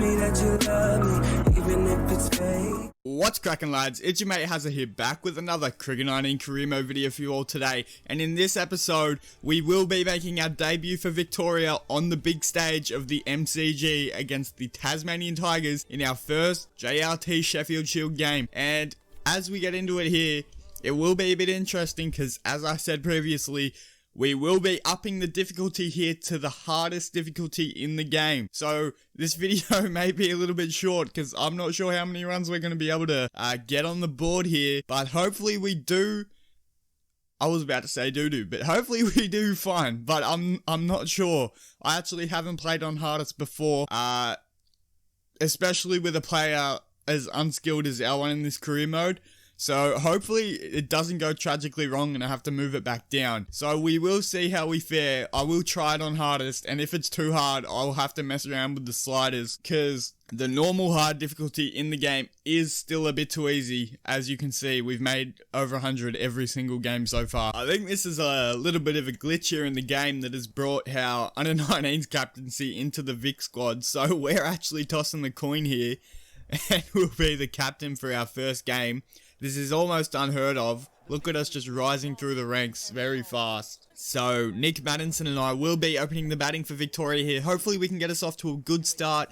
me that you love me, even if it's fake. What's cracking, lads? It's your mate Hazza here, back with another Cricket 19 career mode video for you all today. And in this episode, we will be making our debut for Victoria on the big stage of the MCG against the Tasmanian Tigers in our first JRT Sheffield Shield game. And as we get into it here, it will be a bit interesting because, as I said previously, we will be upping the difficulty here to the hardest difficulty in the game. So this video may be a little bit short because I'm not sure how many runs we're going to be able to get on the board here. But hopefully we do. I was about to say doo-doo, but hopefully we do fine. But I'm not sure. I actually haven't played on hardest before. Especially with a player as unskilled as L1 in this career mode. So hopefully it doesn't go tragically wrong and I have to move it back down. So we will see how we fare. I will try it on hardest, and if it's too hard, I'll have to mess around with the sliders because the normal hard difficulty in the game is still a bit too easy. As you can see, we've made over 100 every single game so far. I think this is a little bit of a glitch here in the game that has brought our under-19s captaincy into the Vic squad. So we're actually tossing the coin here and we'll be the captain for our first game. This is almost unheard of. Look at us just rising through the ranks very fast. So Nick Maddinson and I will be opening the batting for Victoria here. Hopefully we can get us off to a good start.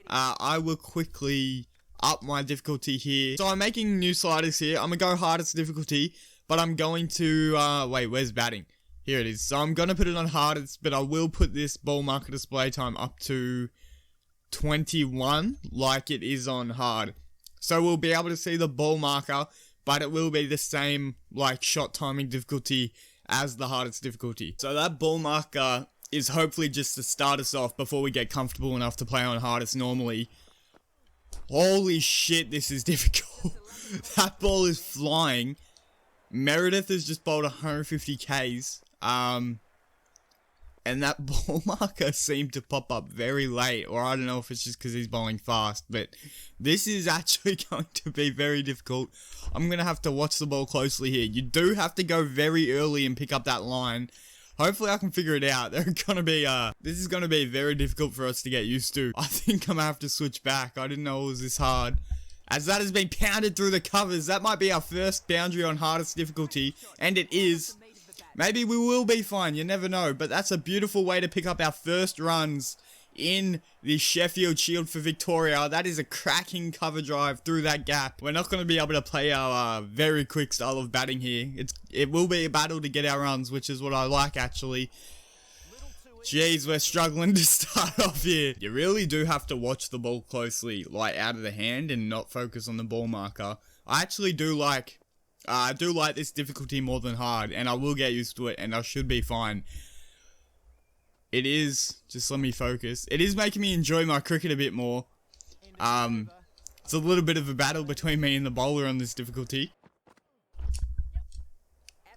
I will quickly up my difficulty here. So I'm making new sliders here. I'm going to go hardest difficulty, but I'm going to, wait, where's batting? Here it is. So I'm going to put it on hardest, but I will put this ball marker display time up to 21 like it is on hard. So we'll be able to see the ball marker, but it will be the same like shot timing difficulty as the hardest difficulty. So that ball marker is hopefully just to start us off before we get comfortable enough to play on hardest normally. Holy shit, this is difficult. That ball is flying. Meredith has just bowled 150 Ks. And that ball marker seemed to pop up very late, or I don't know if it's just because he's bowling fast, but this is actually going to be very difficult. I'm going to have to watch the ball closely here. You do have to go very early and pick up that line. Hopefully I can figure it out. This is going to be very difficult for us to get used to. I think I'm going to have to switch back. I didn't know it was this hard. As that has been pounded through the covers, that might be our first boundary on hardest difficulty, and it is. Maybe we will be fine, you never know, but that's a beautiful way to pick up our first runs in the Sheffield Shield for Victoria. That is a cracking cover drive through that gap. We're not going to be able to play our very quick style of batting here. It will be a battle to get our runs, which is what I like actually. Jeez, we're struggling to start off here. You really do have to watch the ball closely, like out of the hand, and not focus on the ball marker. I actually do like this difficulty more than hard, and I will get used to it, and I should be fine. It is, just let me focus. It is making me enjoy my cricket a bit more. It's a little bit of a battle between me and the bowler on this difficulty.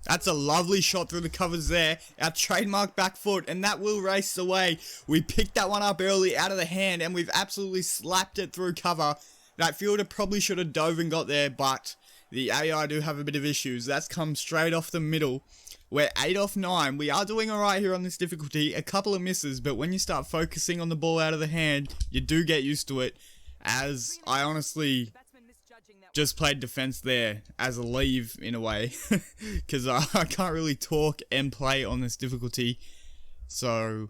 That's a lovely shot through the covers there. Our trademark back foot, and that will race away. We picked that one up early out of the hand, and we've absolutely slapped it through cover. That fielder probably should have dove and got there, but the AI do have a bit of issues. That's come straight off the middle. We're 8 off 9. We are doing alright here on this difficulty. A couple of misses, but when you start focusing on the ball out of the hand, you do get used to it. As I honestly just played defense there as a leave in a way. Because I can't really talk and play on this difficulty. So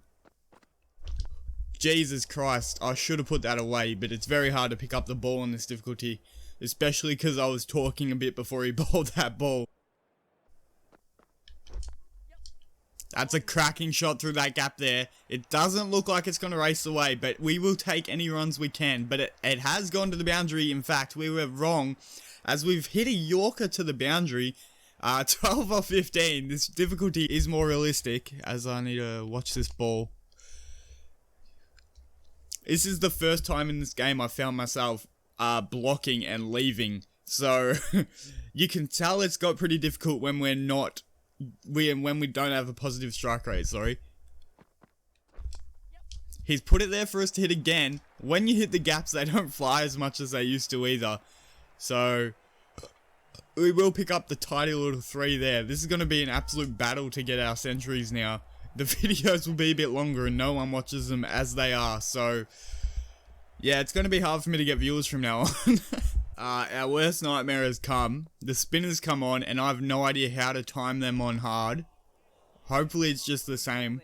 Jesus Christ, I should have put that away, but it's very hard to pick up the ball on this difficulty. Especially because I was talking a bit before he bowled that ball. That's a cracking shot through that gap there. It doesn't look like it's going to race away, but we will take any runs we can. But it has gone to the boundary. In fact, we were wrong, as we've hit a Yorker to the boundary. 12 off 15. This difficulty is more realistic, as I need to watch this ball. This is the first time in this game I found myself blocking and leaving, so you can tell it's got pretty difficult when when we don't have a positive strike rate. Sorry, he's put it there for us to hit again. When you hit the gaps, they don't fly as much as they used to either, so we will pick up the tidy little 3 there. This is going to be an absolute battle to get our centuries now. The videos will be a bit longer and no one watches them as they are, so Yeah, it's going to be hard for me to get viewers from now on. Our worst nightmare has come. The spinners come on, and I have no idea how to time them on hard. Hopefully it's just the same.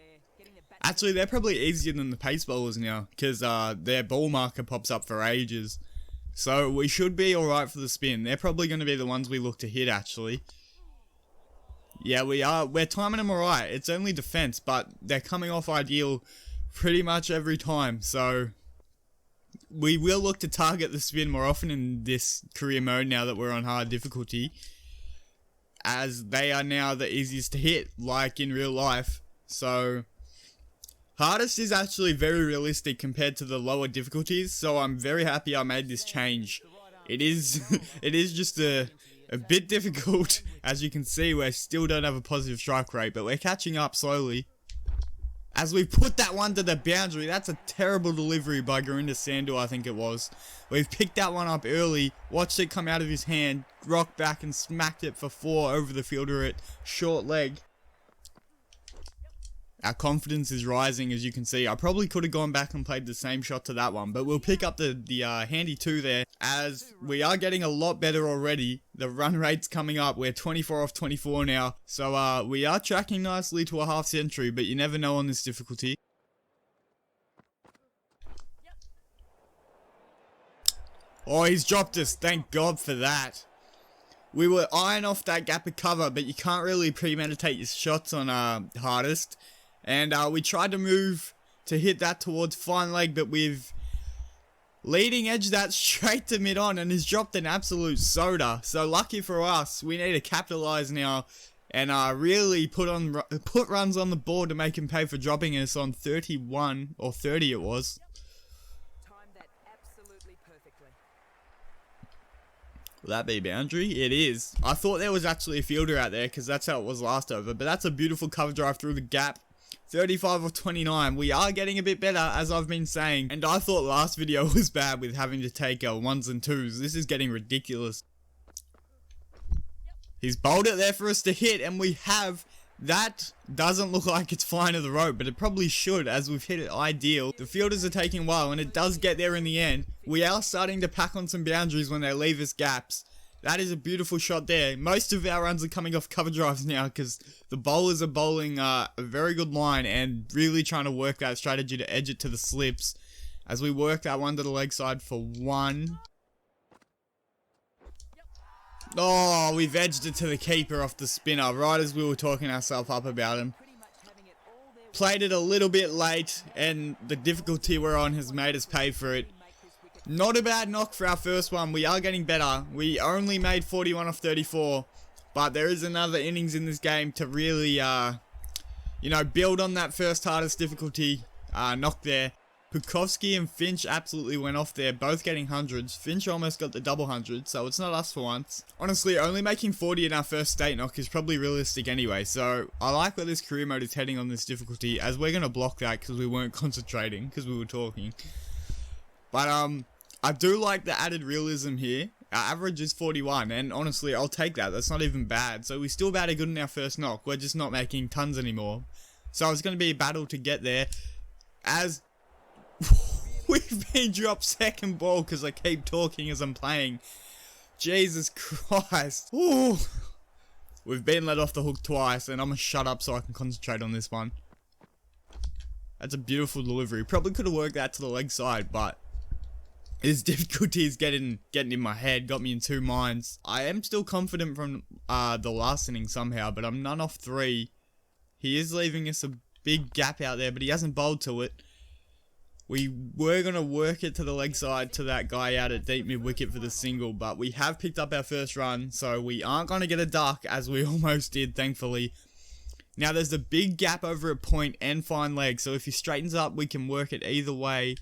Actually, they're probably easier than the pace bowlers now, because their ball marker pops up for ages. So we should be alright for the spin. They're probably going to be the ones we look to hit, actually. Yeah, we are. We're timing them alright. It's only defense, but they're coming off ideal pretty much every time. So we will look to target the spin more often in this career mode now that we're on hard difficulty, as they are now the easiest to hit, like in real life. So hardest is actually very realistic compared to the lower difficulties, so I'm very happy I made this change. It is just a bit difficult. As you can see, we still don't have a positive strike rate, but we're catching up slowly. As we put that one to the boundary, that's a terrible delivery by Gurinder Sandhu, I think it was. We've picked that one up early, watched it come out of his hand, rocked back and smacked it for 4 over the fielder at short leg. Our confidence is rising, as you can see. I probably could have gone back and played the same shot to that one, but we'll pick up the handy 2 there, as we are getting a lot better already. The run rate's coming up. We're 24 off 24 now, so we are tracking nicely to a half century, but you never know on this difficulty. Oh, he's dropped us. Thank God for that. We were eyeing off that gap of cover, but you can't really premeditate your shots on hardest. And we tried to move to hit that towards fine leg, but we've leading edge that straight to mid on, and has dropped an absolute soda. So lucky for us, we need to capitalize now and really put runs on the board to make him pay for dropping us on 31 or 30 it was. Timed that absolutely perfectly. Will that be boundary? It is. I thought there was actually a fielder out there, because that's how it was last over, but that's a beautiful cover drive through the gap. 35 of 29. We are getting a bit better, as I've been saying. And I thought last video was bad with having to take 1s and 2s. This is getting ridiculous. He's bowled it there for us to hit, and we have. That doesn't look like it's flying to the rope, but it probably should, as we've hit it ideal. The fielders are taking a while, and it does get there in the end. We are starting to pack on some boundaries when they leave us gaps. That is a beautiful shot there. Most of our runs are coming off cover drives now, because the bowlers are bowling a very good line and really trying to work that strategy to edge it to the slips. As we work that one to the leg side for 1. Oh, we've edged it to the keeper off the spinner, right as we were talking ourselves up about him. Played it a little bit late, and the difficulty we're on has made us pay for it. Not a bad knock for our first one. We are getting better. We only made 41 off 34. But there is another innings in this game to really, you know, build on that first hardest difficulty knock there. Pukovski and Finch absolutely went off there, both getting hundreds. Finch almost got the double 100, so it's not us for once. Honestly, only making 40 in our first state knock is probably realistic anyway, so I like where this career mode is heading on this difficulty, as we're going to block that because we weren't concentrating, because we were talking. But, I do like the added realism here. Our average is 41, and honestly, I'll take that. That's not even bad. So we still batted good in our first knock. We're just not making tons anymore. So it's going to be a battle to get there. As we've been dropped second ball because I keep talking as I'm playing. Jesus Christ. Ooh. We've been let off the hook twice, and I'm going to shut up so I can concentrate on this one. That's a beautiful delivery. Probably could have worked that to the leg side, but his difficulty is getting in my head, got me in 2 minds. I am still confident from the last inning somehow, but I'm none off 3. He is leaving us a big gap out there, but he hasn't bowled to it. We were going to work it to the leg side to that guy out at deep mid wicket for the single, but we have picked up our first run, so we aren't going to get a duck, as we almost did, thankfully. Now there's a big gap over at point and fine leg, so if he straightens up, we can work it either way.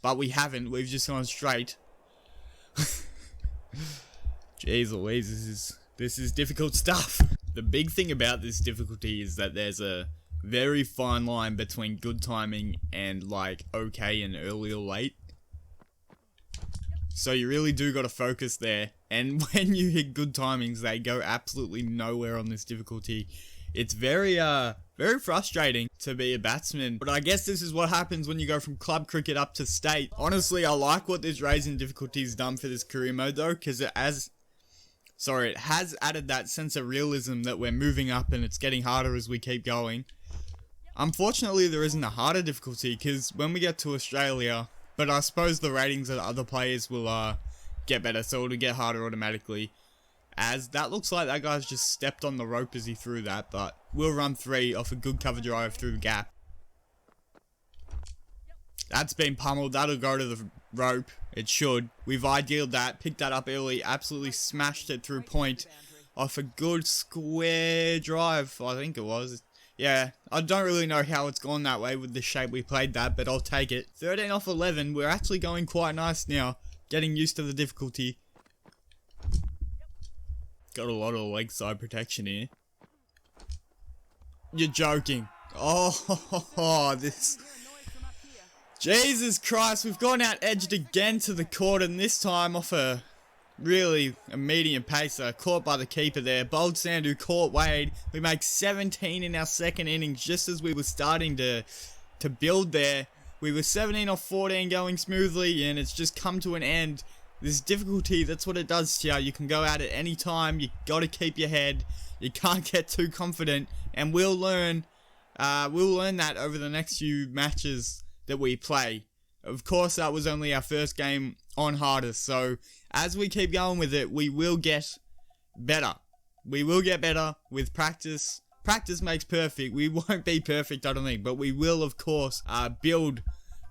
But we haven't, we've just gone straight. Jeez Louise, this is difficult stuff. The big thing about this difficulty is that there's a very fine line between good timing and like okay and early or late. So you really do gotta focus there. And when you hit good timings, they go absolutely nowhere on this difficulty. It's very Very frustrating to be a batsman, but I guess this is what happens when you go from club cricket up to state. Honestly, I like what this raising difficulty has done for this career mode though, because it has added that sense of realism that we're moving up and it's getting harder as we keep going. Unfortunately, there isn't a harder difficulty, because when we get to Australia, but I suppose the ratings of the other players will get better, so it'll get harder automatically. As that looks like that guy's just stepped on the rope as he threw that, but we'll run 3 off a good cover drive through the gap. That's been pummeled. That'll go to the rope. It should. We've idealed that, picked that up early, absolutely smashed it through point off a good square drive, I think it was. Yeah, I don't really know how it's gone that way with the shape we played that, but I'll take it. 13 off 11. We're actually going quite nice now. Getting used to the difficulty. Got a lot of leg side protection here. You're joking. Oh, this... Jesus Christ, we've gone out edged again to the court, and this time off a medium pacer, caught by the keeper there. Bold Sandhu caught Wade. We make 17 in our second innings, just as we were starting to build there. We were 17 off 14 going smoothly, and it's just come to an end. This difficulty, that's what it does to you. You can go out at any time. You got to keep your head. You can't get too confident, and we'll learn that over the next few matches that we play. Of course, that was only our first game on hardest, so as we keep going with it, we will get better. We will get better with practice. Practice makes perfect. We won't be perfect, I don't think, but we will, of course, build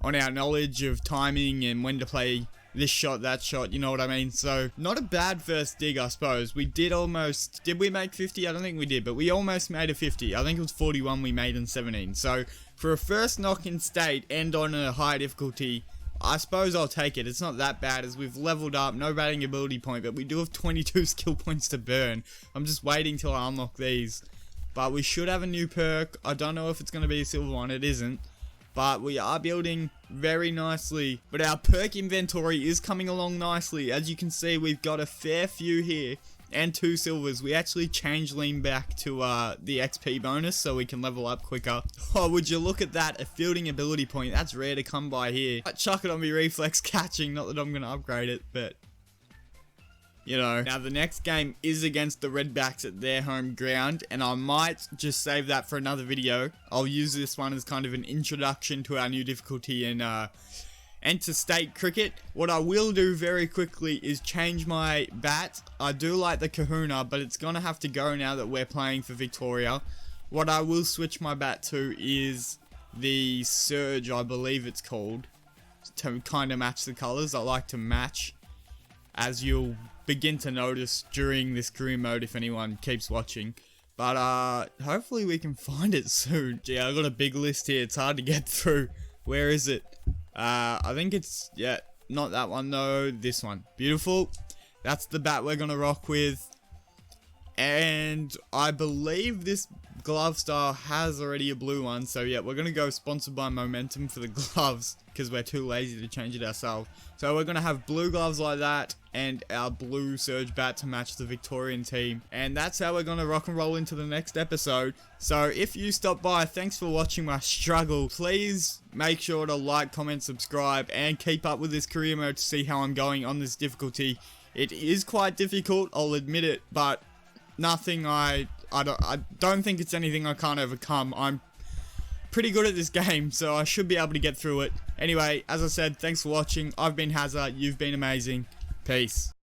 on our knowledge of timing and when to play this shot, that shot, you know what I mean? So, not a bad first dig, I suppose. We did we make 50? I don't think we did, but we almost made a 50. I think it was 41 we made in 17. So, for a first knock in state and on a high difficulty, I suppose I'll take it. It's not that bad as we've leveled up, no batting ability point, but we do have 22 skill points to burn. I'm just waiting till I unlock these. But we should have a new perk. I don't know if it's going to be a silver one. It isn't. But we are building very nicely. But our perk inventory is coming along nicely. As you can see, we've got a fair few here. And 2 silvers. We actually changed lean back to the XP bonus so we can level up quicker. Oh, would you look at that? A fielding ability point. That's rare to come by here. I chuck it on me reflex catching. Not that I'm going to upgrade it, but... you know. Now the next game is against the Redbacks at their home ground, and I might just save that for another video. I'll use this one as kind of an introduction to our new difficulty in interstate cricket. What I will do very quickly is change my bat. I do like the Kahuna, but it's gonna have to go now that we're playing for Victoria. What I will switch my bat to is the Surge, I believe it's called, to kind of match the colours. I like to match, as you'll begin to notice during this career mode if anyone keeps watching. But hopefully we can find it soon. Gee, I got a big list here. It's hard to get through. Where is it? I think it's, yeah, not that one though. This one. Beautiful. That's the bat we're gonna rock with. And I believe this glove style has already a blue one. So yeah, we're gonna go sponsored by Momentum for the gloves, because we're too lazy to change it ourselves. So we're gonna have blue gloves like that and our blue Surge bat to match the Victorian team. And that's how we're gonna rock and roll into the next episode. So if you stopped by, thanks for watching my struggle. Please make sure to like, comment, subscribe, and keep up with this career mode to see how I'm going on this difficulty. It is quite difficult, I'll admit it, but nothing I don't think it's anything I can't overcome. I'm pretty good at this game, so I should be able to get through it. Anyway, as I said, thanks for watching. I've been Hazza, you've been amazing. Peace.